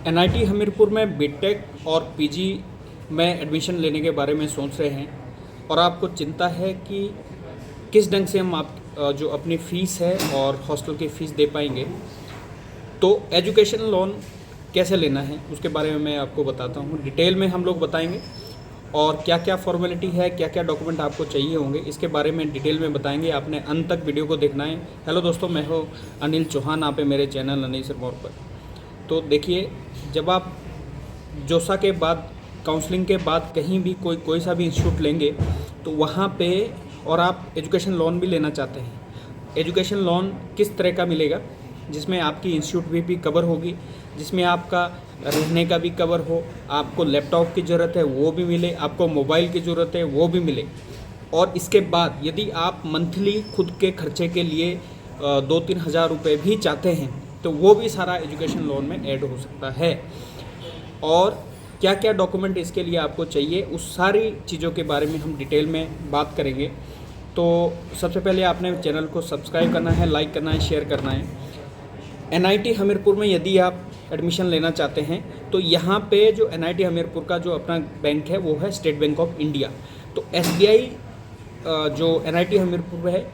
NIT Hamirpur में BTech और PG में एडमिशन लेने के बारे में सोच रहे हैं और आपको चिंता है कि किस ढंग से हम आप जो अपनी फ़ीस है और हॉस्टल की फ़ीस दे पाएंगे। तो एजुकेशन लोन कैसे लेना है उसके बारे में मैं आपको बताता हूँ। डिटेल में हम लोग बताएंगे और क्या क्या फॉर्मेलिटी है, क्या क्या डॉक्यूमेंट आपको चाहिए होंगे, इसके बारे में डिटेल में बताएंगे। आपने अंत तक वीडियो को देखना है। हेलो दोस्तों, मैं हूँ अनिल चौहान, आप है मेरे चैनल अनिल सिरमौर पर। तो देखिए, जब आप जोसा के बाद, काउंसलिंग के बाद कहीं भी कोई सा भी इंस्टीट्यूट लेंगे तो वहाँ पे, और आप एजुकेशन लोन भी लेना चाहते हैं, एजुकेशन लोन किस तरह का मिलेगा जिसमें आपकी इंस्टीट्यूट भी कवर होगी, जिसमें आपका रहने का भी कवर हो, आपको लैपटॉप की ज़रूरत है वो भी मिले, आपको मोबाइल की ज़रूरत है वो भी मिले। और इसके बाद यदि आप मंथली खुद के खर्चे के लिए 2-3 हज़ार रुपये भी चाहते हैं तो वो भी सारा एजुकेशन लोन में ऐड हो सकता है। और क्या क्या डॉक्यूमेंट इसके लिए आपको चाहिए, उस सारी चीज़ों के बारे में हम डिटेल में बात करेंगे। तो सबसे पहले आपने चैनल को सब्सक्राइब करना है, लाइक करना है, शेयर करना है। एनआईटी हमीरपुर में यदि आप एडमिशन लेना चाहते हैं तो यहाँ पे जो एनआईटी हमीरपुर का जो अपना बैंक है वो है स्टेट बैंक ऑफ इंडिया। तो एसबीआई जो एनआईटी हमीरपुर में है,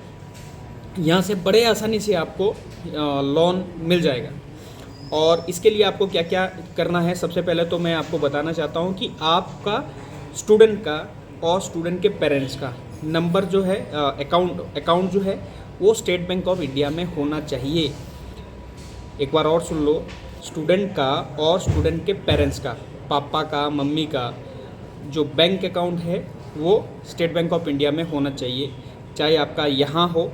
यहाँ से बड़े आसानी से आपको लोन मिल जाएगा। और इसके लिए आपको क्या क्या करना है, सबसे पहले तो मैं आपको बताना चाहता हूँ कि आपका स्टूडेंट का और स्टूडेंट के पेरेंट्स का नंबर जो है, अकाउंट जो है वो स्टेट बैंक ऑफ इंडिया में होना चाहिए। एक बार और सुन लो, स्टूडेंट का और स्टूडेंट के पेरेंट्स का, पापा का, मम्मी का जो बैंक अकाउंट है वो स्टेट बैंक ऑफ इंडिया में होना चाहिए। चाहे आपका यहाँ हो,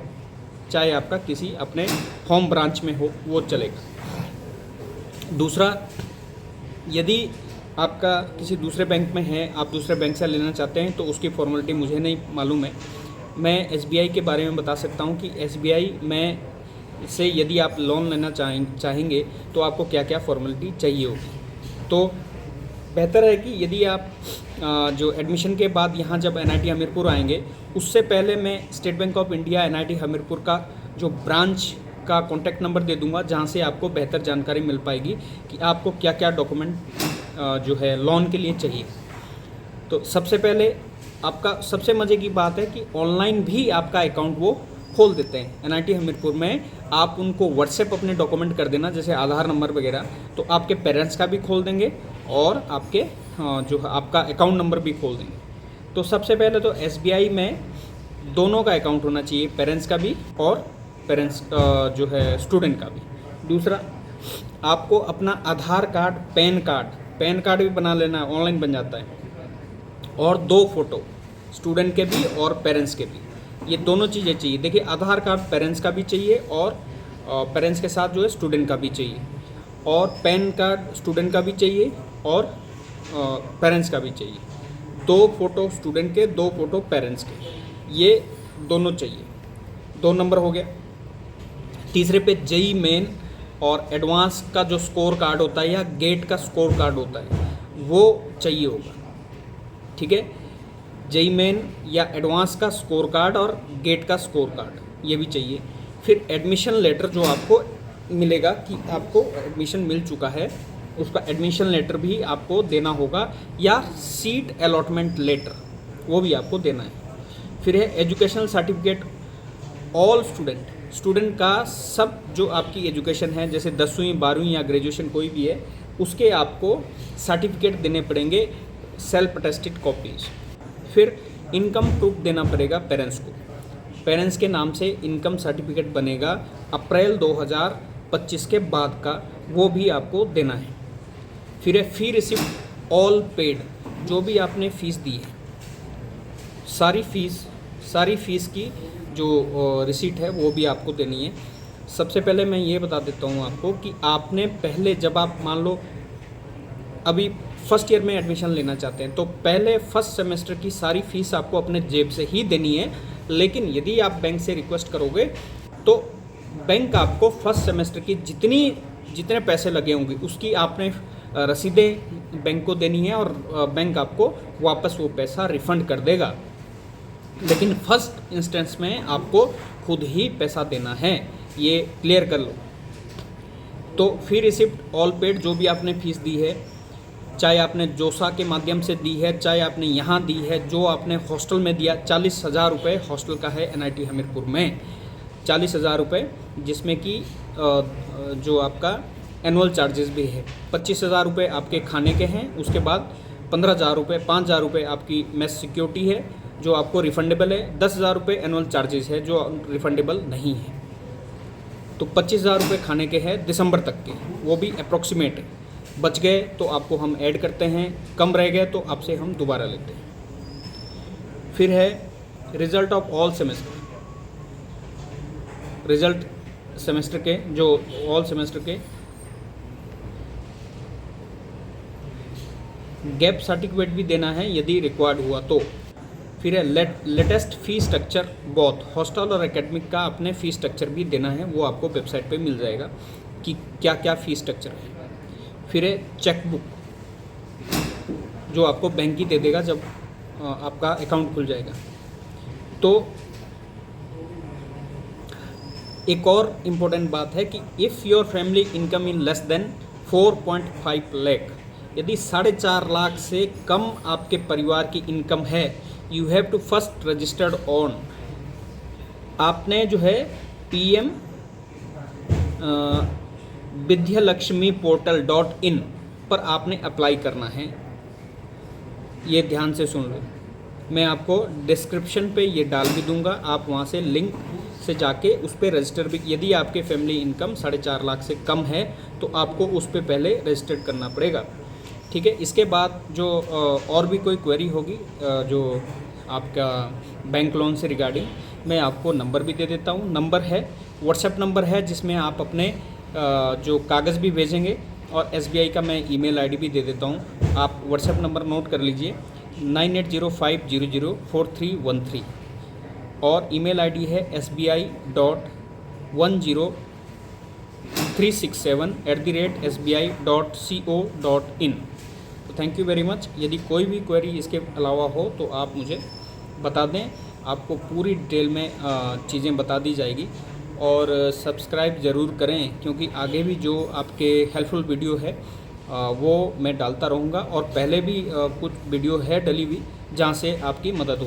चाहे आपका किसी अपने होम ब्रांच में हो, वो चलेगा। दूसरा, यदि आपका किसी दूसरे बैंक में है, आप दूसरे बैंक से लेना चाहते हैं तो उसकी फॉर्मेलिटी मुझे नहीं मालूम है। मैं एसबीआई के बारे में बता सकता हूँ कि एसबीआई में से यदि आप लोन लेना चाहेंगे तो आपको क्या क्या फॉर्मेलिटी चाहिए होगी। तो बेहतर है कि यदि आप जो एडमिशन के बाद यहाँ जब एनआईटी हमीरपुर आएंगे, उससे पहले मैं state bank of India NIT Hamirpur का जो ब्रांच का कॉन्टैक्ट नंबर दे दूंगा, जहाँ से आपको बेहतर जानकारी मिल पाएगी कि आपको क्या क्या डॉक्यूमेंट जो है लोन के लिए चाहिए। तो सबसे पहले आपका सबसे मज़े की बात है कि ऑनलाइन भी आपका अकाउंट वो खोल देते हैं एनआईटी हमीरपुर में। आप उनको व्हाट्सएप अपने डॉक्यूमेंट कर देना, जैसे आधार नंबर वगैरह, तो आपके पेरेंट्स का भी खोल देंगे और आपके जो आपका अकाउंट नंबर भी खोल देंगे। तो सबसे पहले तो एसबीआई में दोनों का अकाउंट होना चाहिए, पेरेंट्स का भी और पेरेंट्स जो है स्टूडेंट का भी। दूसरा, आपको अपना आधार कार्ड, पैन कार्ड भी बना लेना है, ऑनलाइन बन जाता है। और 2 फोटो, स्टूडेंट के भी और पेरेंट्स के भी, ये दोनों चीज़ें चाहिए। देखिए, आधार कार्ड पेरेंट्स का भी चाहिए और पेरेंट्स के साथ जो है स्टूडेंट का भी चाहिए, और पैन कार्ड स्टूडेंट का भी चाहिए और पेरेंट्स का भी चाहिए। 2 फोटो स्टूडेंट के, 2 फोटो पेरेंट्स के, ये दोनों चाहिए। 2 नंबर हो गया। तीसरे पे जेई मेन और एडवांस का जो स्कोर कार्ड होता है या गेट का स्कोर कार्ड होता है वो चाहिए होगा, ठीक है। जेई मेन या एडवांस का स्कोर कार्ड और गेट का स्कोर कार्ड, ये भी चाहिए। फिर एडमिशन लेटर जो आपको मिलेगा कि आपको एडमिशन मिल चुका है, उसका एडमिशन लेटर भी आपको देना होगा, या सीट अलॉटमेंट लेटर, वो भी आपको देना है। फिर है एजुकेशनल सर्टिफिकेट, ऑल स्टूडेंट का सब जो आपकी एजुकेशन है, जैसे 10वीं 12वीं या ग्रेजुएशन कोई भी है, उसके आपको सर्टिफिकेट देने पड़ेंगे, सेल्फ अटेस्टेड कॉपीज। फिर इनकम प्रूफ देना पड़ेगा पेरेंट्स को, पेरेंट्स के नाम से इनकम सर्टिफिकेट बनेगा अप्रैल 2025 के बाद का, वो भी आपको देना है। फिर है फी रिसिप्ट ऑल पेड, जो भी आपने फ़ीस दी है, सारी फीस की जो रिसीट है वो भी आपको देनी है। सबसे पहले मैं ये बता देता हूँ आपको कि आपने पहले, जब आप मान लो अभी फर्स्ट ईयर में एडमिशन लेना चाहते हैं, तो पहले फर्स्ट सेमेस्टर की सारी फीस आपको अपने जेब से ही देनी है। लेकिन यदि आप बैंक से रिक्वेस्ट करोगे तो बैंक आपको फर्स्ट सेमेस्टर की जितने पैसे लगे होंगे उसकी आपने रसीदें बैंक को देनी है और बैंक आपको वापस वो पैसा रिफ़ंड कर देगा। लेकिन फर्स्ट इंस्टेंस में आपको खुद ही पैसा देना है, ये क्लियर कर लो। तो फी रिसिप्ट ऑल पेड, जो भी आपने फीस दी है, चाहे आपने जोसा के माध्यम से दी है, चाहे आपने यहाँ दी है, जो आपने हॉस्टल में दिया, 40,000 रुपये हॉस्टल का है NIT हमीरपुर में, 40,000 रुपये, जिसमें कि जो आपका एनुअल चार्जेस भी है। 25,000 रुपये आपके खाने के हैं, उसके बाद 15,000 रुपये, 5,000 रुपये आपकी मेस सिक्योरिटी है जो आपको रिफंडेबल है, 10,000 रुपये एनुअल चार्जेस है जो रिफंडेबल नहीं है। तो 25,000 रुपये खाने के हैं दिसंबर तक के, वो भी अप्रॉक्सीमेट है। बच गए तो आपको हम ऐड करते हैं, कम रह गए तो आपसे हम दोबारा लेते हैं। फिर है result of all semester, result semester के, जो ऑल सेमेस्टर के गैप सर्टिफिकेट भी देना है यदि रिक्वायर्ड हुआ तो। फिर है latest fee structure both hostel और एकेडमिक का, अपने फ़ी स्ट्रक्चर भी देना है, वो आपको वेबसाइट पे मिल जाएगा कि क्या क्या फ़ी स्ट्रक्चर है। फिर है चेकबुक, जो आपको बैंक ही दे देगा जब आपका अकाउंट खुल जाएगा। तो एक और इम्पोर्टेंट बात है कि if your family income in less than 4.5 lakh, यदि 4.5 लाख से कम आपके परिवार की इनकम है, you have to first registered on, आपने जो है PM विद्यालक्ष्मी portal.in पर आपने अप्लाई करना है। ये ध्यान से सुन लो, मैं आपको डिस्क्रिप्शन पे ये डाल भी दूंगा, आप वहाँ से लिंक से जाके उस पर रजिस्टर भी, यदि आपके फैमिली इनकम 4.5 लाख से कम है तो आपको उस पर पहले रजिस्टर्ड करना पड़ेगा। ठीक है। इसके बाद जो और भी कोई क्वेरी होगी जो आपका बैंक लोन से रिगार्डिंग, मैं आपको नंबर भी दे देता हूँ। नंबर है, व्हाट्सएप नंबर है, जिसमें आप अपने जो कागज़ भी भेजेंगे, और SBI का मैं email ID भी दे देता हूँ। आप व्हाट्सएप नंबर नोट कर लीजिए 9805004313, और email ID है sbi.10367@sbi.co.in। तो थैंक यू वेरी मच। यदि कोई भी क्वेरी इसके अलावा हो तो आप मुझे बता दें, आपको पूरी डिटेल में चीज़ें बता दी जाएगी। और सब्सक्राइब ज़रूर करें, क्योंकि आगे भी जो आपके हेल्पफुल वीडियो है वो मैं डालता रहूँगा, और पहले भी कुछ वीडियो है डली हुई जहाँ से आपकी मदद हो।